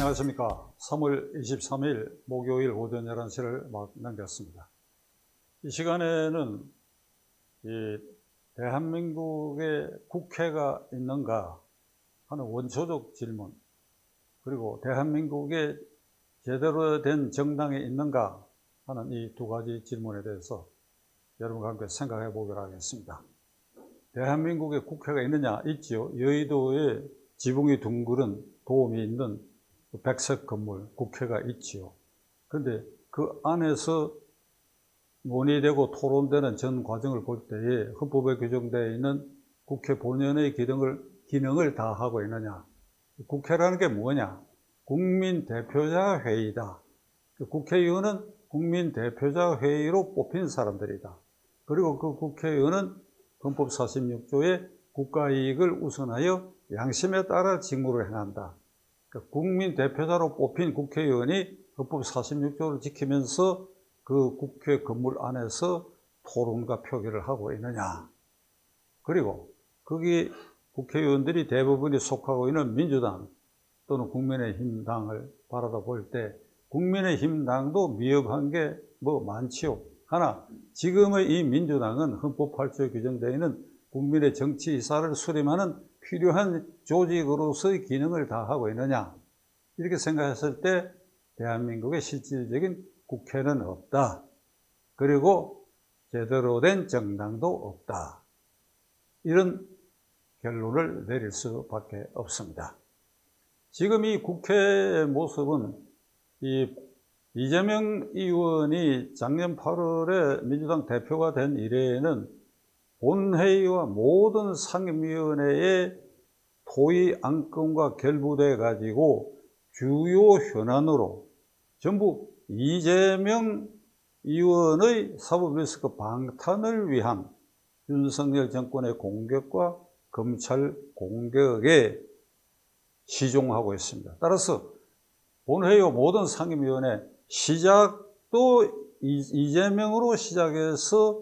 안녕하십니까. 3월 23일 목요일 오전 11시를 막 넘겼습니다. 이 시간에는 대한민국에 국회가 있는가 하는 원초적 질문, 그리고 대한민국에 제대로 된 정당이 있는가 하는 이 두 가지 질문에 대해서 여러분과 함께 생각해 보기로 하겠습니다. 대한민국에 국회가 있느냐? 있지요. 여의도에 지붕이 둥그런 도움이 있는 백색 건물, 국회가 있지요. 그런데 그 안에서 논의되고 토론되는 전 과정을 볼 때에 헌법에 규정되어 있는 국회 본연의 기능을 다하고 있느냐? 국회라는 게 뭐냐? 국민 대표자 회의다. 국회의원은 국민 대표자 회의로 뽑힌 사람들이다. 그리고 그 국회의원은 헌법 46조의 국가이익을 우선하여 양심에 따라 직무를 행한다. 국민 대표자로 뽑힌 국회의원이 헌법 46조를 지키면서 그 국회 건물 안에서 토론과 표결을 하고 있느냐. 그리고 거기 국회의원들이 대부분이 속하고 있는 민주당 또는 국민의힘 당을 바라다 볼 때 국민의힘 당도 미흡한 게 많지요. 하나, 지금의 이 민주당은 헌법 8조에 규정되어 있는 국민의 정치 이사를 수렴하는 필요한 조직으로서의 기능을 다하고 있느냐. 이렇게 생각했을 때 대한민국의 실질적인 국회는 없다. 그리고 제대로 된 정당도 없다. 이런 결론을 내릴 수밖에 없습니다. 지금 이 국회의 모습은 이재명 의원이 작년 8월에 민주당 대표가 된 이래에는 본회의와 모든 상임위원회의 토의 안건과 결부돼 가지고 주요 현안으로 전부 이재명 의원의 사법리스크 방탄을 위한 윤석열 정권의 공격과 검찰 공격에 시종하고 있습니다. 따라서 본회의와 모든 상임위원회 시작도 이재명으로 시작해서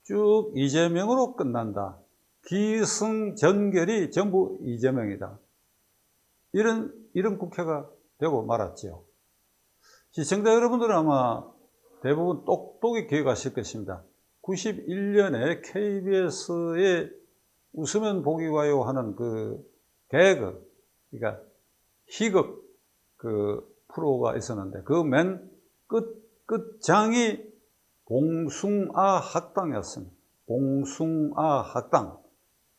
쭉 이재명으로 끝난다. 기승전결이 전부 이재명이다. 이런 국회가 되고 말았지요. 시청자 여러분들은 아마 대부분 똑똑히 기억하실 것입니다. 91년에 KBS에 웃으면 복이 와요 하는 그 개그, 그러니까 희극 프로가 있었는데 그 맨 끝장이 봉숭아 학당이었습니다. 봉숭아 학당.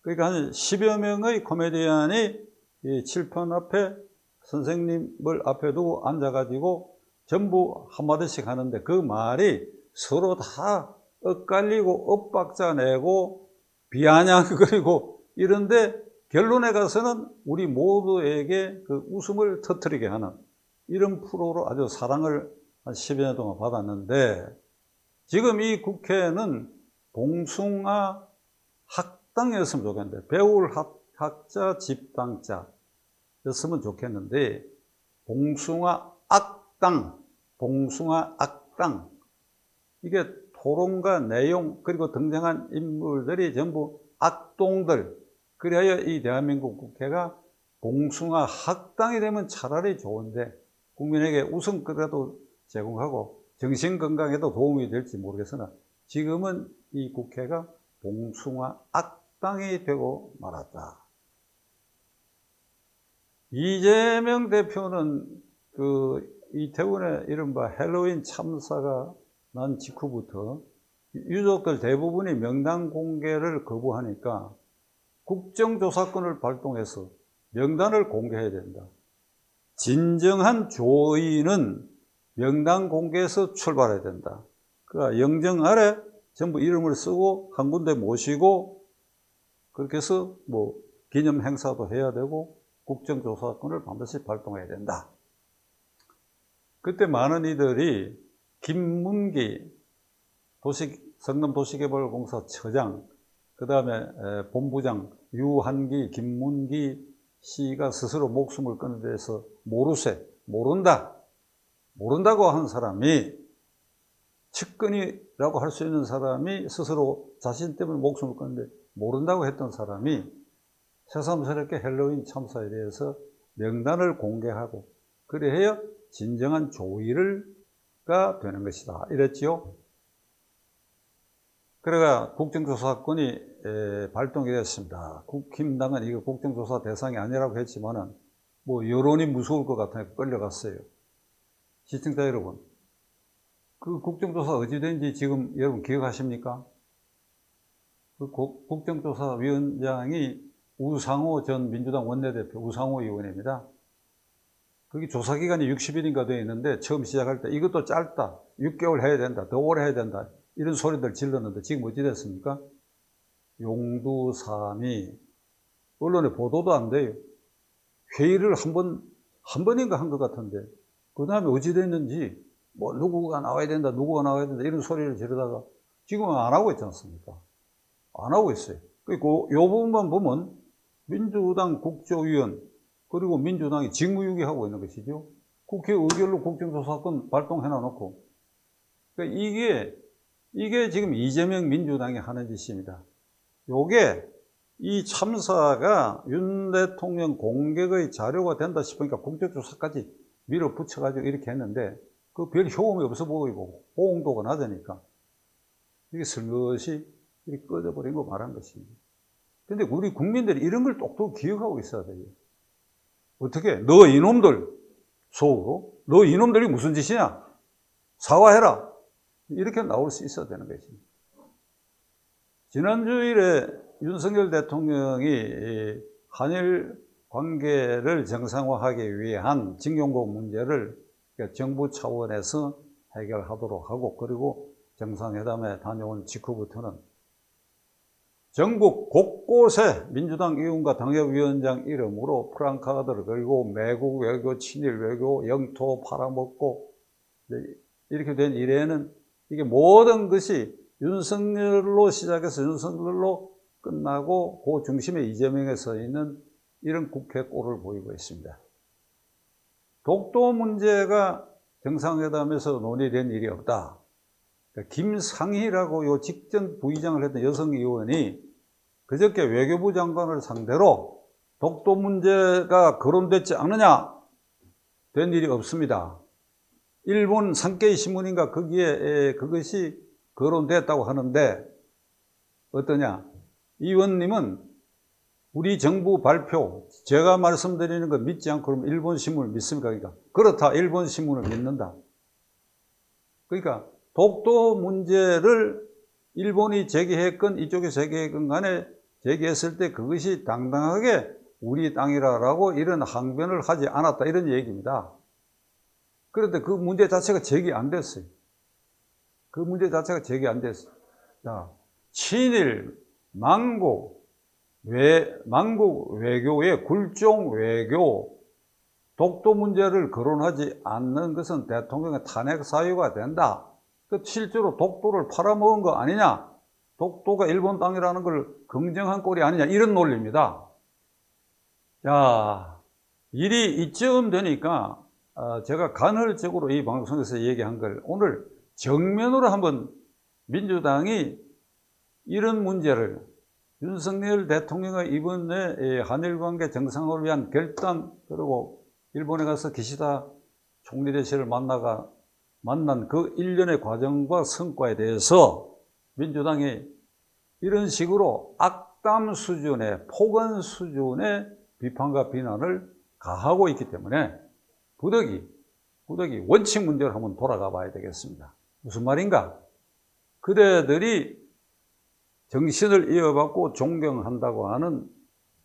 그러니까 한 10여 명의 코미디언이 이 칠판 앞에 선생님을 앞에 두고 앉아가지고 전부 한마디씩 하는데 그 말이 서로 다 엇갈리고 엇박자 내고 비아냥거리고 이런데 결론에 가서는 우리 모두에게 그 웃음을 터뜨리게 하는 이런 프로로 아주 사랑을 한 10여 년 동안 받았는데 지금 이 국회는 봉숭아 학당이었으면 좋겠는데 배울 학자 집당자 였으면 좋겠는데 봉숭아 악당 이게 토론과 내용 그리고 등장한 인물들이 전부 악동들. 그래야 이 대한민국 국회가 봉숭아 학당이 되면 차라리 좋은데 국민에게 웃음거리라도 제공하고 정신건강에도 도움이 될지 모르겠으나 지금은 이 국회가 봉숭아 악당이 되고 말았다. 이재명 대표는 이태원의 이른바 헬로윈 참사가 난 직후부터 유족들 대부분이 명단 공개를 거부하니까 국정조사권을 발동해서 명단을 공개해야 된다. 진정한 조의는 명단 공개에서 출발해야 된다. 그러니까 영정 아래 전부 이름을 쓰고 한 군데 모시고 그렇게 해서 기념 행사도 해야 되고 국정조사권을 반드시 발동해야 된다. 그때 많은 이들이 김문기 성남도시개발공사 처장, 그 다음에 본부장 유한기, 김문기 씨가 스스로 목숨을 끊는 데서 모른다고 하는 사람이 측근이라고 할 수 있는 사람이 스스로 자신 때문에 목숨을 끊는데 모른다고 했던 사람이 새삼스럽게 헬로윈 참사에 대해서 명단을 공개하고 그래야 진정한 조의가 되는 것이다. 이랬지요. 그래가 국정조사권이 발동이 됐습니다. 국힘당은 이거 국정조사 대상이 아니라고 했지만은 뭐 여론이 무서울 것 같아서 끌려갔어요. 시청자 여러분, 그 국정조사 어찌 된지 지금 여러분 기억하십니까? 그 국정조사위원장이 우상호 전 민주당 원내대표 우상호 의원입니다. 거기 조사기간이 60일인가 되어 있는데 처음 시작할 때 이것도 짧다, 6개월 해야 된다, 더 오래 해야 된다, 이런 소리들 질렀는데 지금 어찌 됐습니까? 용두삼이 언론에 보도도 안 돼요. 회의를 한 번인가 한 것 같은데 그 다음에 어찌 됐는지 뭐 누구가 나와야 된다, 누구가 나와야 된다 이런 소리를 지르다가 지금은 안 하고 있지 않습니까? 안 하고 있어요. 그리고 이 부분만 보면 민주당 국조위원 그리고 민주당이 직무유기하고 있는 것이죠. 국회 의결로 국정조사권 발동해 놔놓고. 그러니까 이게 지금 이재명 민주당이 하는 짓입니다. 요게 이 참사가 윤 대통령 공격의 자료가 된다 싶으니까 국정조사까지 밀어붙여가지고 이렇게 했는데 그 별 효험이 없어 보이고 호응도가 낮으니까 이게 슬것이 이렇게 꺼져버리고 말한 것입니다. 근데 우리 국민들이 이런 걸 똑똑히 기억하고 있어야 돼요. 어떻게? 너 이놈들 속으로 너 이놈들이 무슨 짓이냐? 사과해라. 이렇게 나올 수 있어야 되는 것입니다. 지난 주일에 윤석열 대통령이 한일 관계를 정상화하기 위한 징용고 문제를 정부 차원에서 해결하도록 하고 그리고 정상회담에 다녀온 직후부터는 전국 곳곳에 민주당 의원과 당협위원장 이름으로 프랑카드를 걸고 매국 외교, 친일 외교, 영토 팔아먹고 이렇게 된 이래는 이게 모든 것이 윤석열로 시작해서 윤석열로 끝나고 그 중심에 이재명에 서 있는 이런 국회 꼴을 보이고 있습니다. 독도 문제가 정상회담에서 논의된 일이 없다. 김상희라고 요 직전 부의장을 했던 여성 의원이 그저께 외교부 장관을 상대로 독도 문제가 거론됐지 않느냐 된 일이 없습니다. 일본 산케이 신문인가 거기에 그것이 거론됐다고 하는데 어떠냐? 이 의원님은 우리 정부 발표 제가 말씀드리는 거 믿지 않고 그러면 일본 신문을 믿습니까? 그러니까 그렇다 일본 신문을 믿는다. 그러니까 독도 문제를 일본이 제기했건 이쪽에 제기했건 간에 제기했을 때 그것이 당당하게 우리 땅이라고 이런 항변을 하지 않았다 이런 얘기입니다. 그런데 그 문제 자체가 제기 안 됐어요. 그 문제 자체가 제기 안 됐어요. 자, 친일, 망국 외교의 굴종 외교, 독도 문제를 거론하지 않는 것은 대통령의 탄핵 사유가 된다. 실제로 독도를 팔아먹은 거 아니냐? 독도가 일본 땅이라는 걸 긍정한 꼴이 아니냐? 이런 논리입니다. 자, 일이 이쯤 되니까 제가 간헐적으로 이 방송에서 얘기한 걸 오늘 정면으로 한번 민주당이 이런 문제를 윤석열 대통령의 이번에 한일관계 정상화를 위한 결단 그리고 일본에 가서 기시다 총리 대신을 만난 그 일련의 과정과 성과에 대해서 민주당이 이런 식으로 악담 수준의 폭언 수준의 비판과 비난을 가하고 있기 때문에 부득이 원칙 문제로 한번 돌아가 봐야 되겠습니다. 무슨 말인가? 그대들이 정신을 이어받고 존경한다고 하는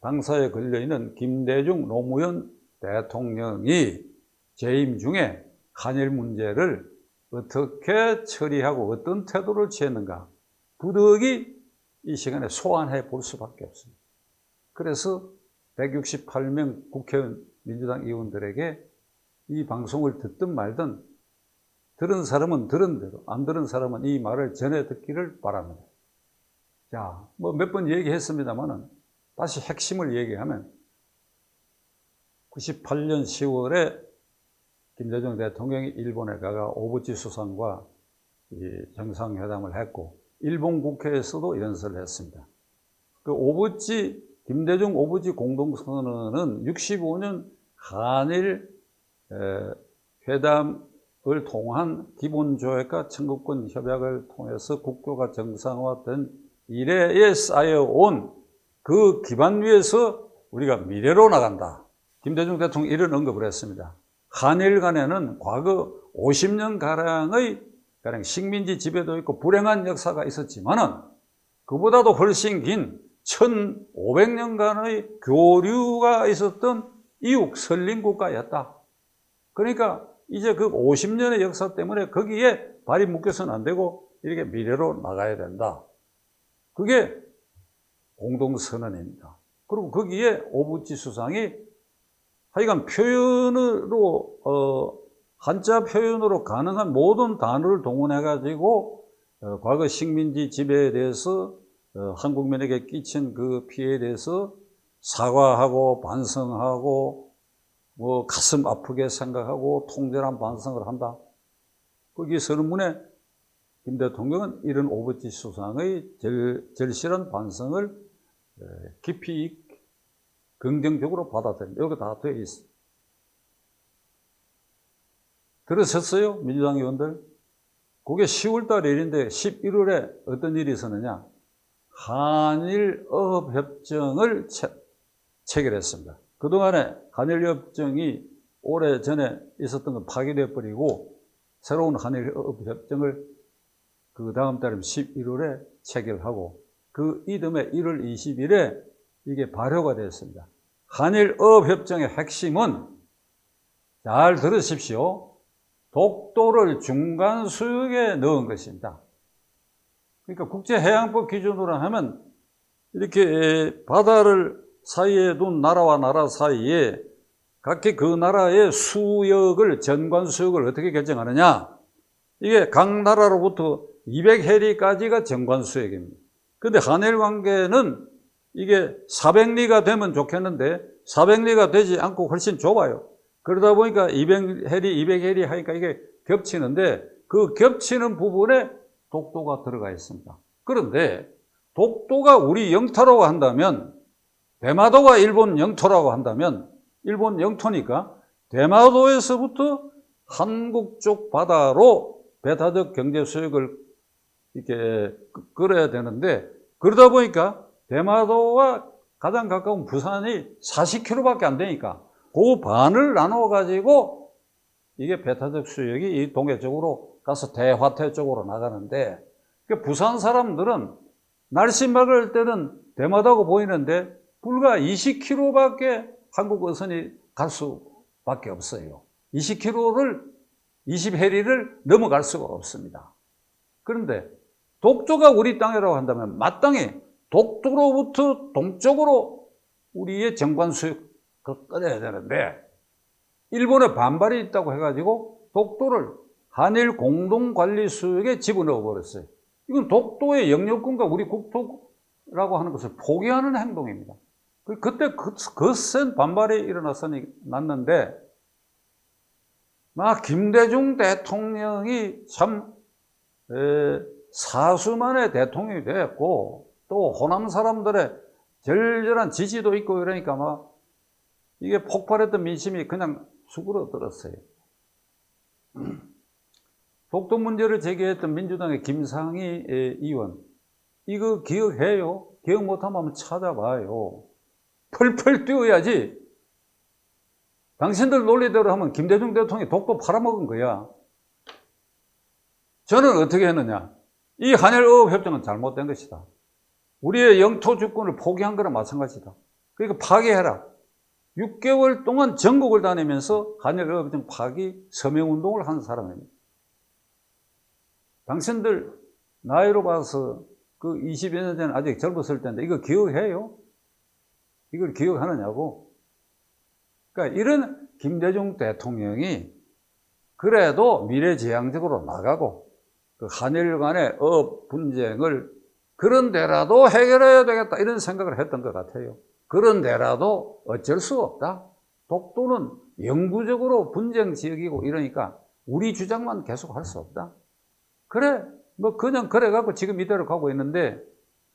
당사에 걸려있는 김대중 노무현 대통령이 재임 중에 한일 문제를 어떻게 처리하고 어떤 태도를 취했는가 부득이 이 시간에 소환해 볼 수밖에 없습니다. 그래서 168명 국회의원 민주당 의원들에게 이 방송을 듣든 말든 들은 사람은 들은 대로 안 들은 사람은 이 말을 전해 듣기를 바랍니다. 자, 뭐 몇 번 얘기했습니다만은 다시 핵심을 얘기하면 98년 10월에 김대중 대통령이 일본에 가가 오부치 수상과 정상회담을 했고 일본 국회에서도 연설을 했습니다. 그 김대중 오부치 공동선언은 65년 한일 회담을 통한 기본조약과 청구권 협약을 통해서 국교가 정상화된 이래에 쌓여온 그 기반 위에서 우리가 미래로 나간다. 김대중 대통령이 이런 언급을 했습니다. 한일 간에는 과거 50년가량의 식민지 지배도 있고 불행한 역사가 있었지만은 그보다도 훨씬 긴 1500년간의 교류가 있었던 이웃 선진국가였다. 그러니까 이제 그 50년의 역사 때문에 거기에 발이 묶여서는 안 되고 이렇게 미래로 나가야 된다. 그게 공동선언입니다. 그리고 거기에 오부치 수상이 하여간 표현으로 한자 표현으로 가능한 모든 단어를 동원해가지고 과거 식민지 지배에 대해서 한국민에게 끼친 그 피해에 대해서 사과하고 반성하고 뭐 가슴 아프게 생각하고 통렬한 반성을 한다. 거기 선언문에 김 대통령은 이런 오부치 수상의 절실한 반성을 깊이 긍정적으로 받아들인다. 여기 다 되어 있어. 들으셨어요? 민주당 의원들? 그게 10월달 일인데 11월에 어떤 일이 있었느냐? 한일어업협정을 체결했습니다. 그동안에 한일협정이 오래전에 있었던 건 파기돼 버리고 새로운 한일어업협정을 그 다음 달인 11월에 체결하고 그 이듬해 1월 20일에 이게 발효가 됐습니다. 한일어업협정의 핵심은 잘 들으십시오. 독도를 중간 수역에 넣은 것입니다. 그러니까 국제해양법 기준으로 하면 이렇게 바다를 사이에 둔 나라와 나라 사이에 각기 그 나라의 수역을, 전관 수역을 어떻게 결정하느냐? 이게 각 나라로부터 200해리까지가 전관 수역입니다. 근데 한일 관계는 이게 400리가 되면 좋겠는데 400리가 되지 않고 훨씬 좁아요. 그러다 보니까 200해리 하니까 이게 겹치는데 그 겹치는 부분에 독도가 들어가 있습니다. 그런데 독도가 우리 영토라고 한다면 대마도가 일본 영토라고 한다면 일본 영토니까 대마도에서부터 한국 쪽 바다로 배타적 경제 수역을 이렇게 끌어야 되는데 그러다 보니까 대마도와 가장 가까운 부산이 40km밖에 안 되니까 그 반을 나눠 가지고 이게 배타적 수역이 이 동해 쪽으로 가서 대화태 쪽으로 나가는데 부산 사람들은 날씨 맑을 때는 대마도가 보이는데 불과 20km밖에 한국 어선이 갈 수밖에 없어요. 20해리를 넘어갈 수가 없습니다. 그런데 독도가 우리 땅이라고 한다면 마땅히 독도로부터 동쪽으로 우리의 정관 수역을 끊어야 되는데 일본의 반발이 있다고 해가지고 독도를 한일 공동관리 수역에 집어넣어 버렸어요. 이건 독도의 영역권과 우리 국토라고 하는 것을 포기하는 행동입니다. 그때 거센 반발이 일어났는데 김대중 대통령이 참 사수만의 대통령이 되었고 또 호남 사람들의 절절한 지지도 있고 이러니까 이게 폭발했던 민심이 그냥 수그러들었어요. 독도 문제를 제기했던 민주당의 김상희 의원 이거 기억해요? 기억 못하면 한번 찾아봐요. 펄펄 뛰어야지. 당신들 논리대로 하면 김대중 대통령이 독도 팔아먹은 거야. 저는 어떻게 했느냐? 이 한일어업협정은 잘못된 것이다. 우리의 영토 주권을 포기한 거랑 마찬가지다. 그러니까 파기해라. 6개월 동안 전국을 다니면서 한일어업협정 파기 서명운동을 한 사람입니다. 당신들 나이로 봐서 그 20여 년 전에 아직 젊었을 텐데 이거 기억해요? 이걸 기억하느냐고. 그러니까 이런 김대중 대통령이 그래도 미래지향적으로 나가고 그 한일 간의 어업 분쟁을 그런 데라도 해결해야 되겠다 이런 생각을 했던 것 같아요. 그런 데라도 어쩔 수 없다. 독도는 영구적으로 분쟁 지역이고 이러니까 우리 주장만 계속 할 수 없다. 그래 그냥 그래갖고 지금 이대로 가고 있는데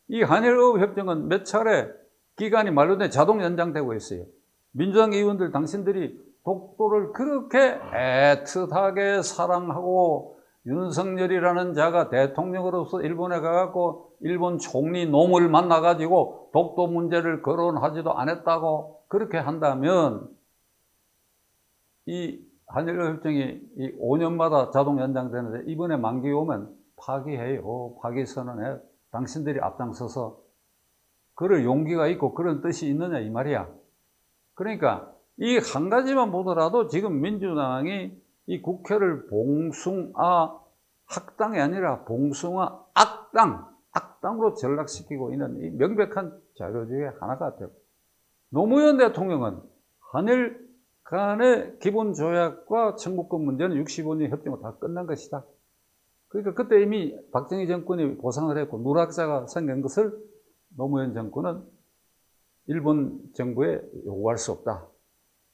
이 한일어업협정은 몇 차례 기간이 만료돼 자동 연장되고 있어요. 민주당 의원들 당신들이 독도를 그렇게 애틋하게 사랑하고 윤석열이라는 자가 대통령으로서 일본에 가갖고 일본 총리 놈을 만나가지고 독도 문제를 거론하지도 않았다고 그렇게 한다면 이 한일협정이 이 5년마다 자동 연장되는데 이번에 만기 오면 파기해요. 파기선언해. 당신들이 앞장서서 그럴 용기가 있고 그런 뜻이 있느냐 이 말이야. 그러니까 이 한 가지만 보더라도 지금 민주당이 이 국회를 봉숭아 학당이 아니라 봉숭아 악당으로 전락시키고 있는 이 명백한 자료 중에 하나가 같아요. 노무현 대통령은 한일 간의 기본조약과 청구권 문제는 65년 협정으로 다 끝난 것이다. 그러니까 그때 이미 박정희 정권이 보상을 했고 누락사가 생긴 것을 노무현 정권은 일본 정부에 요구할 수 없다.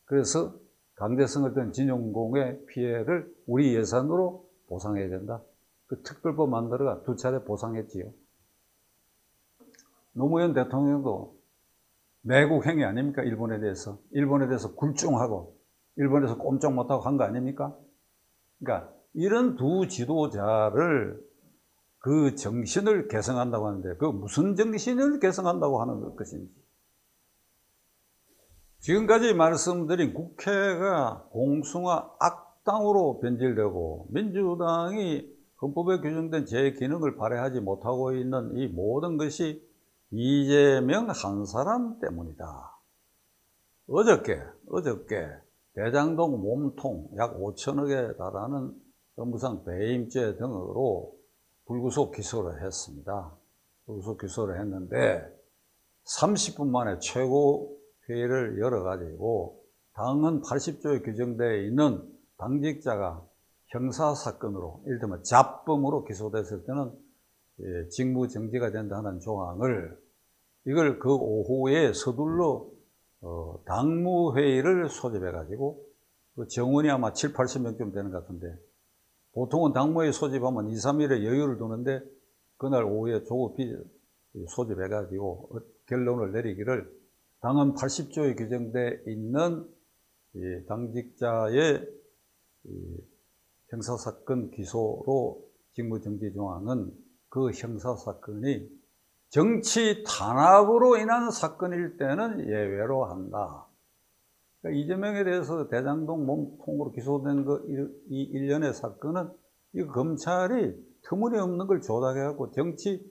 그래서 강제성을 든 진용공의 피해를 우리 예산으로 보상해야 된다. 그 특별법 만들어가 2차례 보상했지요. 노무현 대통령도 내국 행위 아닙니까? 일본에 대해서 굴종하고 일본에서 꼼짝 못하고 한 거 아닙니까? 그러니까 이런 두 지도자를 그 정신을 개성한다고 하는데 그 무슨 정신을 개성한다고 하는 것인지 지금까지 말씀드린 국회가 봉숭아 악당으로 변질되고 민주당이 헌법에 규정된 제 기능을 발휘하지 못하고 있는 이 모든 것이 이재명 한 사람 때문이다. 어저께 대장동 몸통 약 5천억에 달하는 업무상 배임죄 등으로 불구속 기소를 했습니다. 불구속 기소를 했는데 30분 만에 최고회의를 열어가지고 당헌 80조에 규정되어 있는 당직자가 형사사건으로 이를테면 잡범으로 기소됐을 때는 직무 정지가 된다는 조항을 이걸 그 오후에 서둘러 당무회의를 소집해가지고 그 정원이 아마 7, 80명쯤 되는 것 같은데 보통은 당무회의 소집하면 2, 3일의 여유를 두는데 그날 오후에 조급히 소집해가지고 결론을 내리기를 당헌 80조에 규정되어 있는 당직자의 형사사건 기소로 직무정지 조항은 그 형사사건이 정치 탄압으로 인한 사건일 때는 예외로 한다. 그러니까 이재명에 대해서 대장동 몸통으로 기소된 이 일련의 사건은 이 검찰이 터무니없는 걸 조작해갖고 정치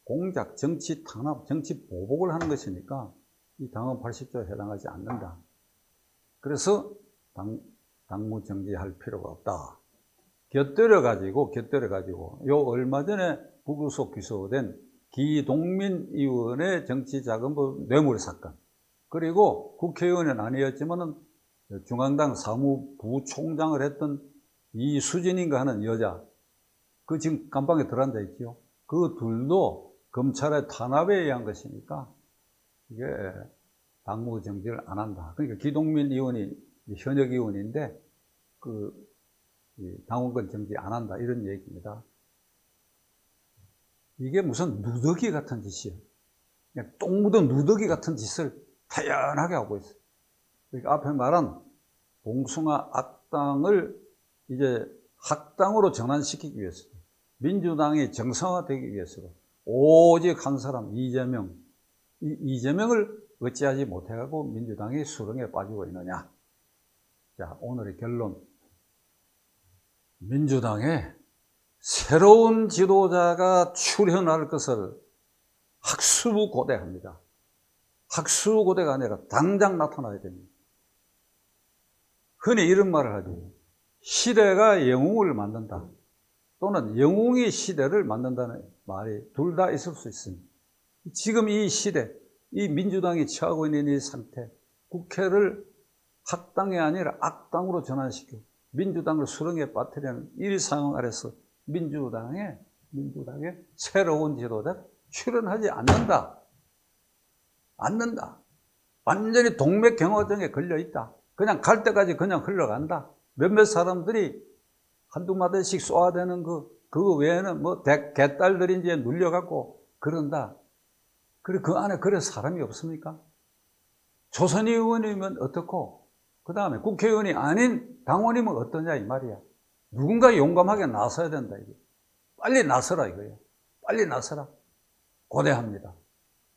공작, 정치 탄압, 정치 보복을 하는 것이니까 이 당헌 80조에 해당하지 않는다. 그래서 당무 정지할 필요가 없다. 곁들여가지고 요 얼마 전에 불구속 기소된 기동민 의원의 정치자금부 뇌물 사건 그리고 국회의원은 아니었지만은 중앙당 사무부총장을 했던 이수진인가 하는 여자 그 지금 감방에 들어앉아 있지요. 그 둘도 검찰의 탄압에 의한 것이니까 이게 당무 정지를 안 한다. 그러니까 기동민 의원이 현역 의원인데 그 당원권 정지 안 한다 이런 얘기입니다. 이게 무슨 누더기 같은 짓이에요. 그냥 똥 묻은 누더기 같은 짓을 태연하게 하고 있어요. 그러니까 앞에 말한 봉숭아 악당을 이제 학당으로 전환시키기 위해서 민주당이 정상화되기 위해서 오직 한 사람 이재명 이재명을 어찌하지 못해가고 민주당이 수렁에 빠지고 있느냐. 자, 오늘의 결론. 민주당에 새로운 지도자가 출현할 것을 학수고대합니다. 학수고대가 아니라 당장 나타나야 됩니다. 흔히 이런 말을 하죠. 시대가 영웅을 만든다. 또는 영웅이 시대를 만든다는 말이 둘 다 있을 수 있습니다. 지금 이 시대, 이 민주당이 처하고 있는 이 상태, 국회를 학당이 아니라 악당으로 전환시키고 민주당을 수렁에 빠뜨리는 이 상황 아래서 민주당에 새로운 지도자가 출연하지 않는다. 완전히 동맥경화증에 걸려있다. 그냥 갈 때까지 그냥 흘러간다. 몇몇 사람들이 한두 마디씩 쏘아대는 그거 외에는 뭐 개딸들인지에 눌려갖고 그런다. 그리고 그 안에 그래 사람이 없습니까? 조선 의원이면 어떻고 그 다음에 국회의원이 아닌 당원이면 어떠냐 이 말이야. 누군가 용감하게 나서야 된다 이게. 빨리 나서라 이거예요. 빨리 나서라. 고대합니다.